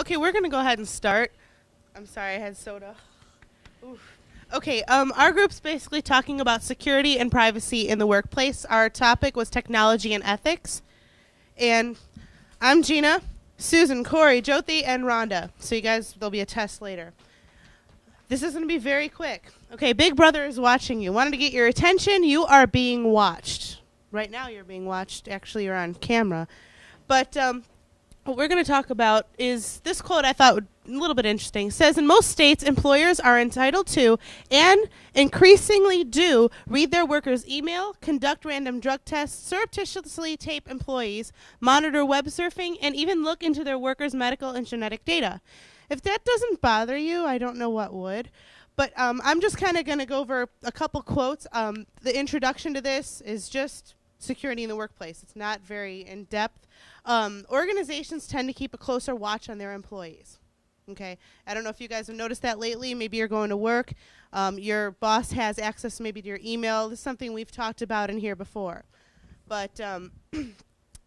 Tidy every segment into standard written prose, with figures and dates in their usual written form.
Okay, we're going to go ahead and start. I'm sorry, I had soda. Oof. Okay, our group's basically talking about security and privacy in the workplace. Our topic was technology and ethics. And I'm Gina, Susan, Corey, Jyothi, and Rhonda. So you guys, there'll be a test later. This is going to be very quick. Okay, Big Brother is watching you. Wanted to get your attention. You are being watched. Right now you're being watched. Actually, you're on camera. But what we're going to talk about is this quote I thought a little bit interesting. It says, in most states, employers are entitled to, and increasingly do, read their workers' email, conduct random drug tests, surreptitiously tape employees, monitor web surfing, and even look into their workers' medical and genetic data. If that doesn't bother you, I don't know what would. But I'm just kind of going to go over a couple quotes. The introduction to this is just security in the workplace. It's not very in-depth. Organizations tend to keep a closer watch on their employees. Okay, I don't know if you guys have noticed that lately. Maybe you're going to work. Your boss has access maybe to your email. This is something we've talked about in here before. But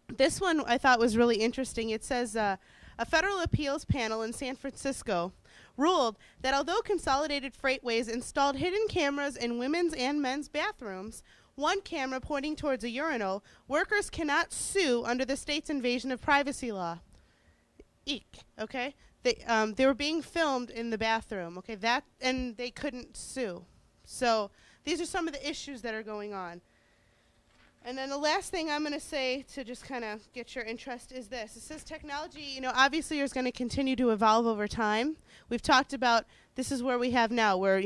this one I thought was really interesting. It says, a federal appeals panel in San Francisco ruled that although Consolidated Freightways installed hidden cameras in women's and men's bathrooms, one camera pointing towards a urinal, workers cannot sue under the state's invasion of privacy law. Eek, okay? They were being filmed in the bathroom, okay? And they couldn't sue. So these are some of the issues that are going on. And then the last thing I'm going to say to just kind of get your interest is this. It says technology, obviously is going to continue to evolve over time. We've talked about this is where we have now, where,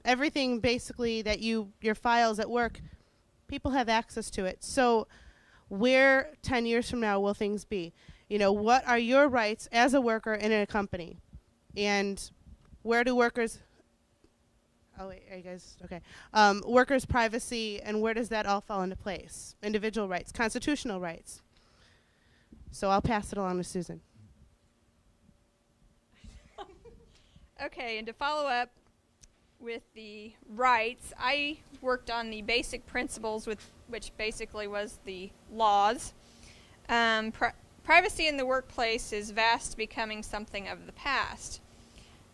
everything basically that your files at work, people have access to it. So where 10 years from now will things be? What are your rights as a worker in a company? And where do workers... Oh, wait, are you guys... Okay. Workers' privacy, and where does that all fall into place? Individual rights, constitutional rights. So I'll pass it along to Susan. Okay, and to follow up with the rights, I worked on the basic principles, which basically was the laws. Privacy in the workplace is vast becoming something of the past.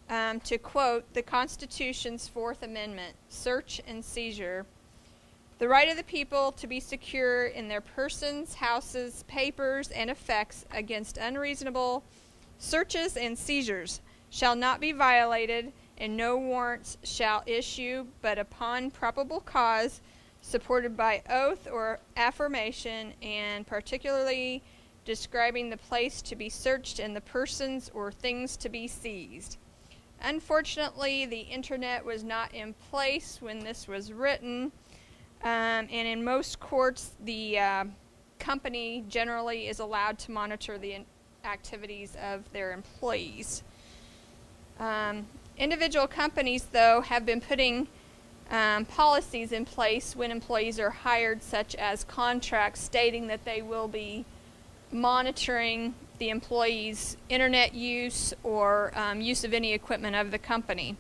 To quote the Constitution's Fourth Amendment, search and seizure, the right of the people to be secure in their persons, houses, papers, and effects against unreasonable searches and seizures shall not be violated, and no warrants shall issue but upon probable cause, supported by oath or affirmation, and particularly describing the place to be searched and the persons or things to be seized. Unfortunately, the internet was not in place when this was written, and in most courts, the company generally is allowed to monitor the activities of their employees. Individual companies, though, have been putting policies in place when employees are hired, such as contracts stating that they will be monitoring the employees' internet use or use of any equipment of the company.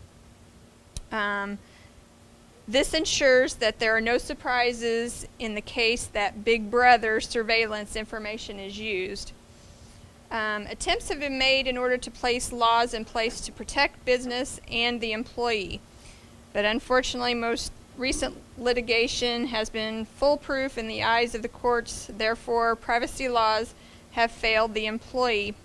This ensures that there are no surprises in the case that Big Brother surveillance information is used. Attempts have been made in order to place laws in place to protect business and the employee, but unfortunately most recent litigation has been foolproof in the eyes of the courts. Therefore, privacy laws have failed the employee.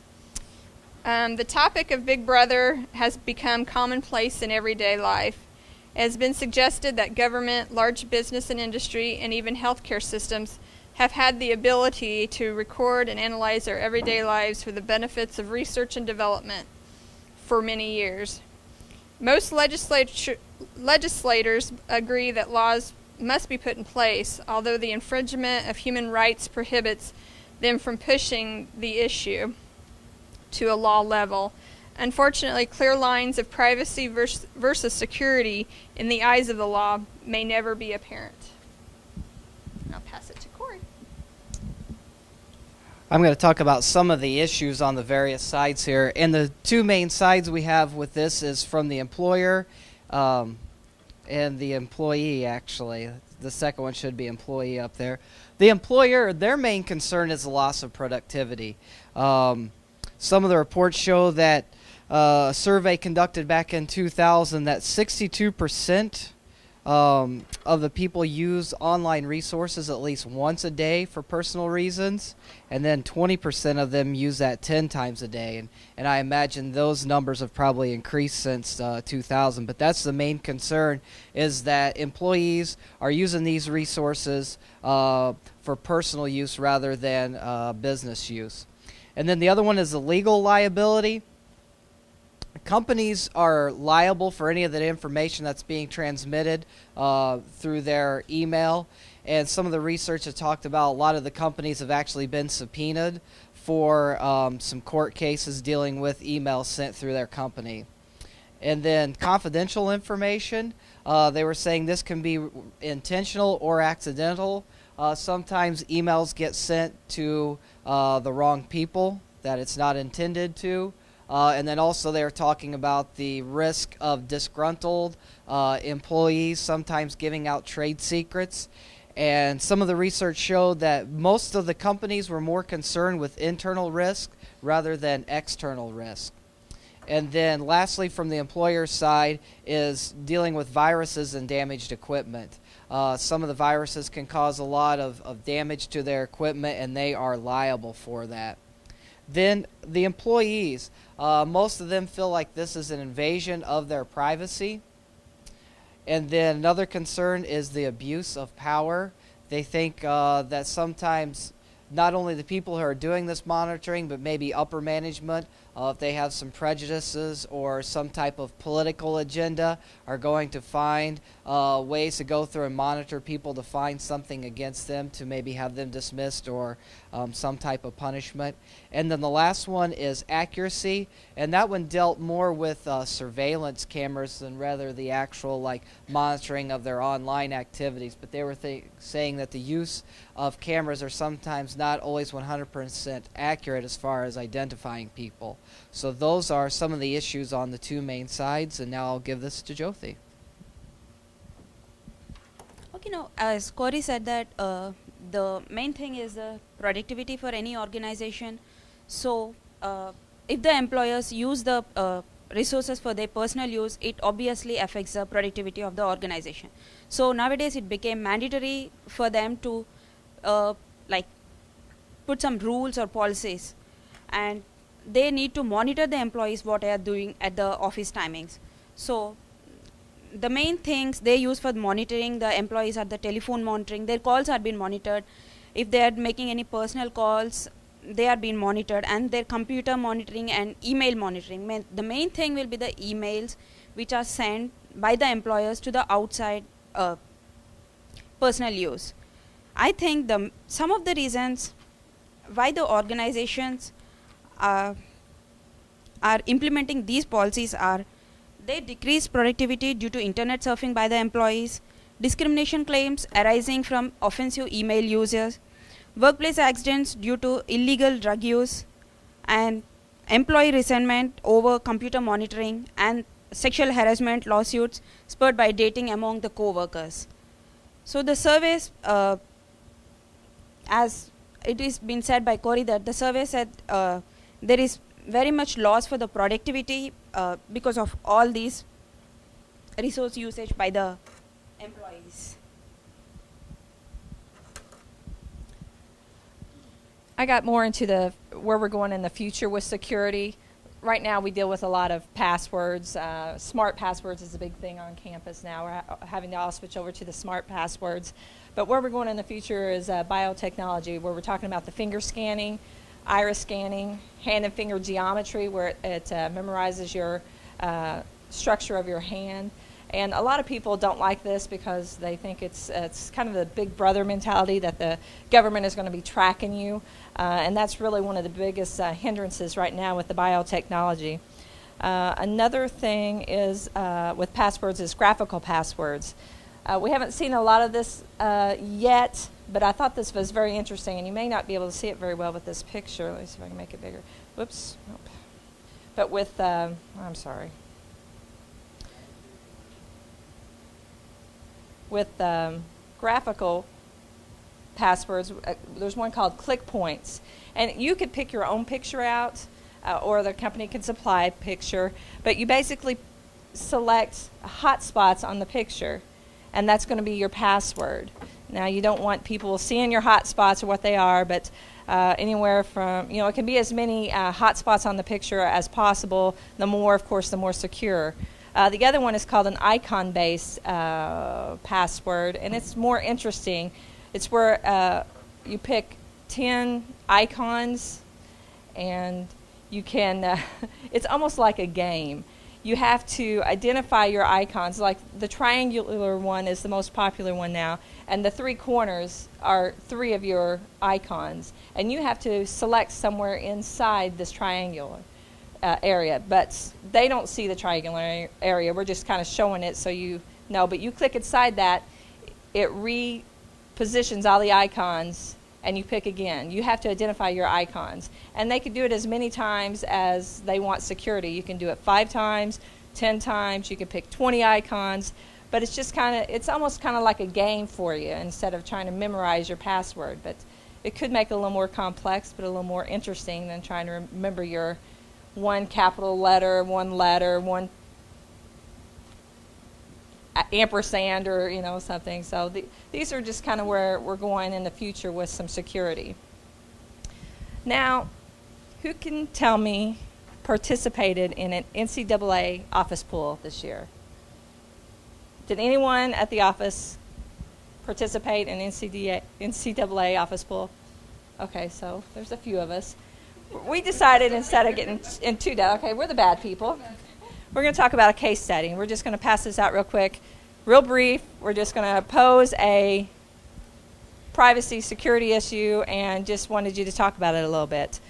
The topic of Big Brother has become commonplace in everyday life. It has been suggested that government, large business and industry, and even healthcare systems have had the ability to record and analyze our everyday lives for the benefits of research and development for many years. Most legislators agree that laws must be put in place, although the infringement of human rights prohibits them from pushing the issue to a law level. Unfortunately, clear lines of privacy versus security in the eyes of the law may never be apparent. I'll pass it to Corey. I'm going to talk about some of the issues on the various sides here. And the two main sides we have with this is from the employer and the employee, actually. The second one should be employee up there. The employer, their main concern is the loss of productivity. some of the reports show that a survey conducted back in 2000 that 62% of the people use online resources at least once a day for personal reasons, and then 20% of them use that 10 times a day. And I imagine those numbers have probably increased since 2000. But that's the main concern, is that employees are using these resources for personal use rather than business use. And then the other one is the legal liability. Companies are liable for any of the information that's being transmitted through their email. And some of the research has talked about a lot of the companies have actually been subpoenaed for some court cases dealing with emails sent through their company. And then confidential information, they were saying this can be intentional or accidental. Sometimes emails get sent to the wrong people that it's not intended to. And then also they were talking about the risk of disgruntled employees sometimes giving out trade secrets. And some of the research showed that most of the companies were more concerned with internal risk rather than external risk. And then lastly, from the employer side, is dealing with viruses and damaged equipment. Some of the viruses can cause a lot of damage to their equipment, and they are liable for that. Then the employees, most of them feel like this is an invasion of their privacy. And then another concern is the abuse of power. They think that sometimes not only the people who are doing this monitoring, but maybe upper management, if they have some prejudices or some type of political agenda, are going to find ways to go through and monitor people to find something against them to maybe have them dismissed or some type of punishment. And then the last one is accuracy, and that one dealt more with surveillance cameras than rather the actual monitoring of their online activities. But they were saying that the use of cameras are sometimes not always 100% accurate as far as identifying people. So those are some of the issues on the two main sides, and now I'll give this to Jyothi. Okay, now as Corey said that the main thing is the productivity for any organization. So if the employers use the resources for their personal use, it obviously affects the productivity of the organization. So nowadays it became mandatory for them to put some rules or policies, and they need to monitor the employees what they are doing at the office timings. So the main things they use for monitoring the employees are the telephone monitoring. Their calls are being monitored. If they are making any personal calls, they are being monitored, and their computer monitoring and email monitoring. The main thing will be the emails which are sent by the employers to the outside personal use. I think some of the reasons why the organizations are implementing these policies are they decrease productivity due to internet surfing by the employees, discrimination claims arising from offensive email users, workplace accidents due to illegal drug use, and employee resentment over computer monitoring, and sexual harassment lawsuits spurred by dating among the co-workers. So the surveys, as it is been said by Corey, that the survey said there is very much loss for the productivity because of all these resource usage by the employees. I got more into where we're going in the future with security. Right now we deal with a lot of passwords. Smart passwords is a big thing on campus now. We're having to all switch over to the smart passwords. But where we're going in the future is biotechnology, where we're talking about the finger scanning, iris scanning, hand and finger geometry, where it memorizes your structure of your hand. And a lot of people don't like this because they think it's kind of the big brother mentality that the government is going to be tracking you. And that's really one of the biggest hindrances right now with the biotechnology. Another thing is with passwords is graphical passwords. We haven't seen a lot of this yet, but I thought this was very interesting, and you may not be able to see it very well with this picture. Let me see if I can make it bigger. Whoops. Nope. But with, I'm sorry. With graphical passwords, there's one called click points. And you could pick your own picture out, or the company can supply a picture. But you basically select hotspots on the picture, and that's going to be your password. Now, you don't want people seeing your hotspots or what they are, but anywhere from, it can be as many hotspots on the picture as possible. The more, of course, the more secure. The other one is called an icon-based password, and it's more interesting. It's where you pick 10 icons, and you can, it's almost like a game. You have to identify your icons. Like the triangular one is the most popular one now, and the 3 corners are 3 of your icons. And you have to select somewhere inside this triangular area. But they don't see the triangular area. We're just kind of showing it so you know. But you click inside that, it repositions all the icons, and you pick again. You have to identify your icons. And they can do it as many times as they want security. You can do it 5 times, 10 times. You can pick 20 icons. But it's just it's almost kind of like a game for you instead of trying to memorize your password. But it could make it a little more complex, but a little more interesting than trying to remember your one capital letter, one ampersand, or something. So these are just kind of where we're going in the future with some security. Now, who can tell me participated in an NCAA office pool this year? Did anyone at the office participate in NCAA office pool? Okay, so there's a few of us. We decided instead of getting into that, okay, we're the bad people. We're going to talk about a case study. We're just going to pass this out real quick, real brief. We're just going to pose a privacy security issue and just wanted you to talk about it a little bit.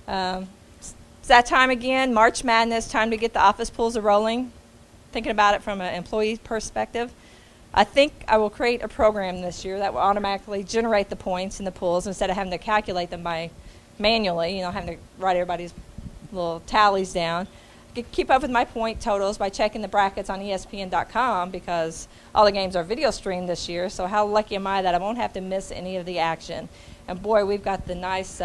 It's that time again, March Madness, time to get the office pools rolling. Thinking about it from an employee perspective. I think I will create a program this year that will automatically generate the points in the pools instead of having to calculate them manually, having to write everybody's little tallies down. Keep up with my point totals by checking the brackets on ESPN.com because all the games are video streamed this year. So how lucky am I that I won't have to miss any of the action? And boy, we've got the nice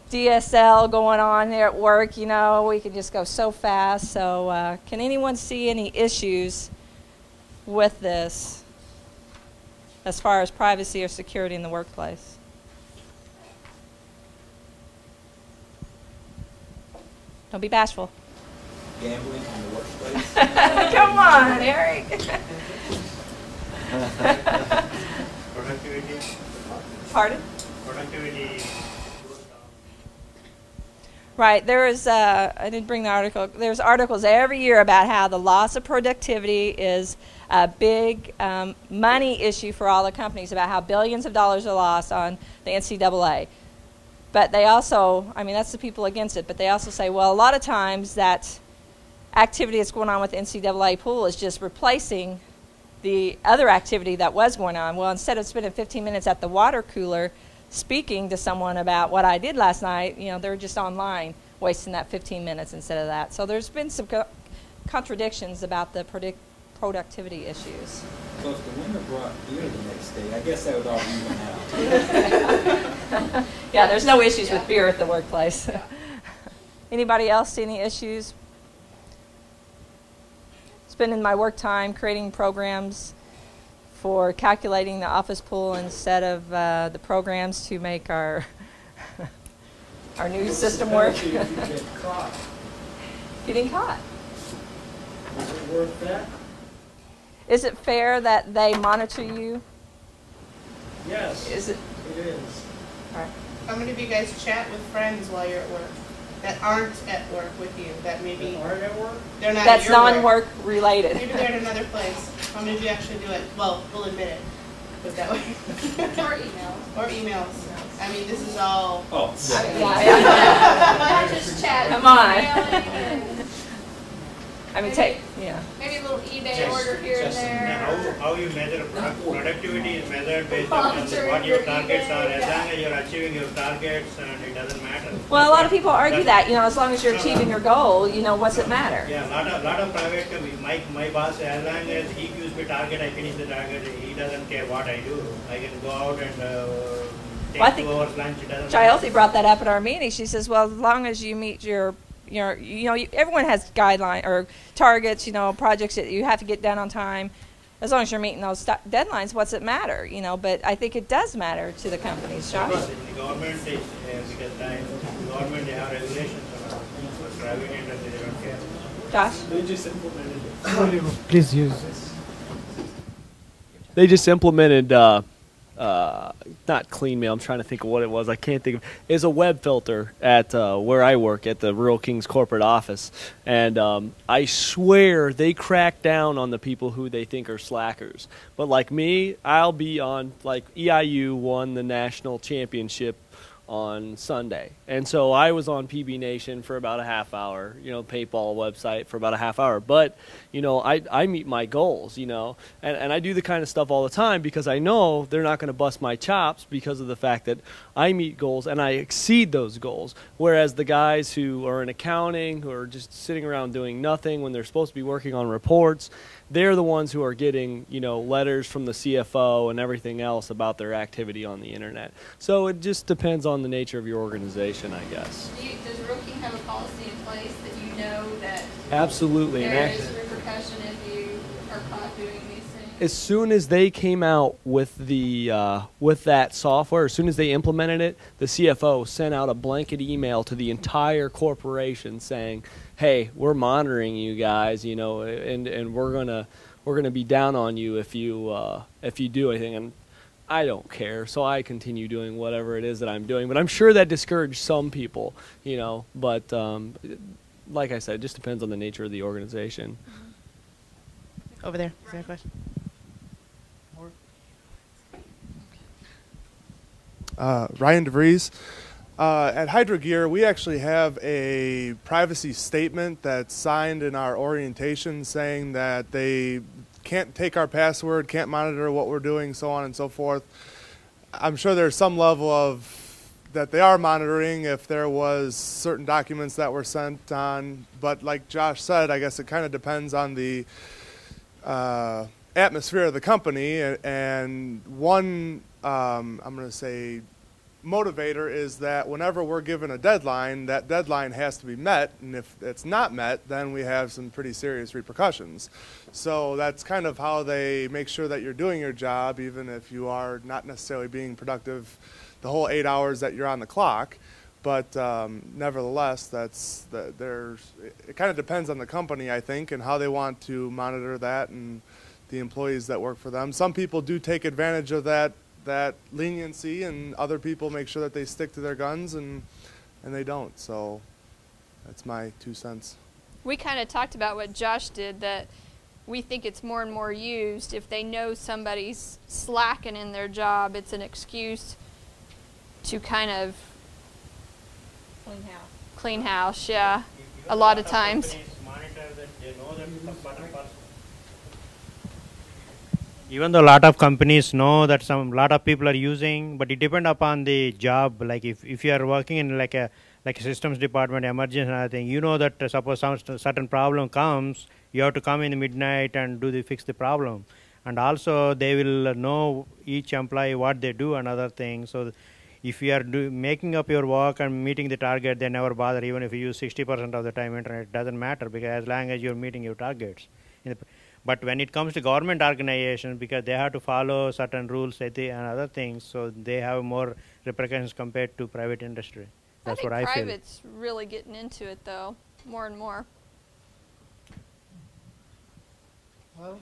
DSL going on there at work. We can just go so fast. So can anyone see any issues with this as far as privacy or security in the workplace? Don't be bashful. Gambling in the workplace. Come on, Eric. Productivity. Pardon? Productivity. Right. There is, I didn't bring the article. There's articles every year about how the loss of productivity is a big money issue for all the companies, about how billions of dollars are lost on the NCAA. But they also, that's the people against it, but they also say, well, a lot of times that activity that's going on with the NCAA pool is just replacing the other activity that was going on. Well, instead of spending 15 minutes at the water cooler speaking to someone about what I did last night, they're just online wasting that 15 minutes instead of that. So there's been some contradictions about the productivity issues. So if the winner brought beer the next day, I guess that would all even out. Yeah, there's no issues with beer at the workplace. Anybody else see any issues? Spending my work time creating programs for calculating the office pool instead of the programs to make our our new system work. If you get caught. Getting caught. Is it worth that? Is it fair that they monitor you? Yes. Is it? It is. All right. How many of you guys chat with friends while you're at work that aren't at work with you? That maybe Aren't at work? they're not. That's at your non-work related. Maybe they're at another place. How many of you actually do it? Well, we'll admit it. Put it that way. Or emails. Or emails. This is all. Oh, Not just chat. Come on. emailing, maybe a little eBay order here and there. How you measure productivity is measured based on what your targets are. As long as you're achieving your targets, and it doesn't matter. Well, a lot of people argue that, as long as you're achieving your goal, what's it matter? Yeah, lot of private, my boss, as long as he gives me target, I finish the target. He doesn't care what I do. I can go out and take Well, I think 2 hours lunch, it doesn't Jyothi brought that up at our meeting. She says, well, as long as you meet your everyone has guideline or targets, projects that you have to get done on time. As long as you're meeting those deadlines, what's it matter? But I think it does matter to the companies, Josh. Because in the government, because the government, they have regulations on it. For private industry, they don't care. Josh? They just implemented it. Please use this. They just implemented not clean mail. I'm trying to think of what it was. I can't think of. It's a web filter at where I work at the Rural Kings corporate office, and I swear they crack down on the people who they think are slackers. But like me, I'll be on, like, EIU won the national championship on Sunday, and so I was on PB Nation for about a half hour, paintball website for about a half hour. But I meet my goals, and I do the kind of stuff all the time because I know they're not going to bust my chops because of the fact that I meet goals and I exceed those goals. Whereas the guys who are in accounting, who are just sitting around doing nothing when they're supposed to be working on reports, they're the ones who are getting, letters from the CFO and everything else about their activity on the internet. So it just depends on the nature of your organization, I guess. Does Rural King have a policy in place that that Absolutely. there is repercussion if you are caught doing these things? As soon as they came out with the with that software, as soon as they implemented it, the CFO sent out a blanket email to the entire corporation saying, "Hey, we're monitoring you guys, and we're gonna be down on you if you do anything." And I don't care, so I continue doing whatever it is that I'm doing. But I'm sure that discouraged some people, But like I said, it just depends on the nature of the organization. Over there. Is there a question? Ryan DeVries. At Hydra Gear, we actually have a privacy statement that's signed in our orientation saying that they can't take our password, can't monitor what we're doing, so on and so forth. I'm sure there's some level of that they are monitoring if there was certain documents that were sent on, but like Josh said, I guess it kind of depends on the atmosphere of the company, and one I'm going to say motivator is that whenever we're given a deadline, that deadline has to be met, and if it's not met, then we have some pretty serious repercussions. So that's kind of how they make sure that you're doing your job, even if you are not necessarily being productive the whole 8 hours that you're on the clock. But nevertheless, it kind of depends on the company, I think, and how they want to monitor that and the employees that work for them. Some people do take advantage of that leniency, and other people make sure that they stick to their guns, and they don't. So that's my 2 cents. We kind of talked about what Josh did, that we think it's more and more used. If they know somebody's slacking in their job, it's an excuse to kind of clean house, yeah, a lot of times. Even though a lot of companies know that lot of people are using, but it depends upon the job. Like if you are working in like a systems department, emergency and other thing, that suppose some certain problem comes, you have to come in the midnight and fix the problem. And also they will know each employee what they do and other things. So if you are making up your work and meeting the target, they never bother. Even if you use 60% of the time internet, it doesn't matter, because as long as you're meeting your targets. But when it comes to government organizations, because they have to follow certain rules and other things, so they have more repercussions compared to private industry. That's what I feel. Private's really getting into it, though, more and more. Well,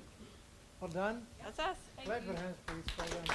all done? That's us. Clap your hands, please.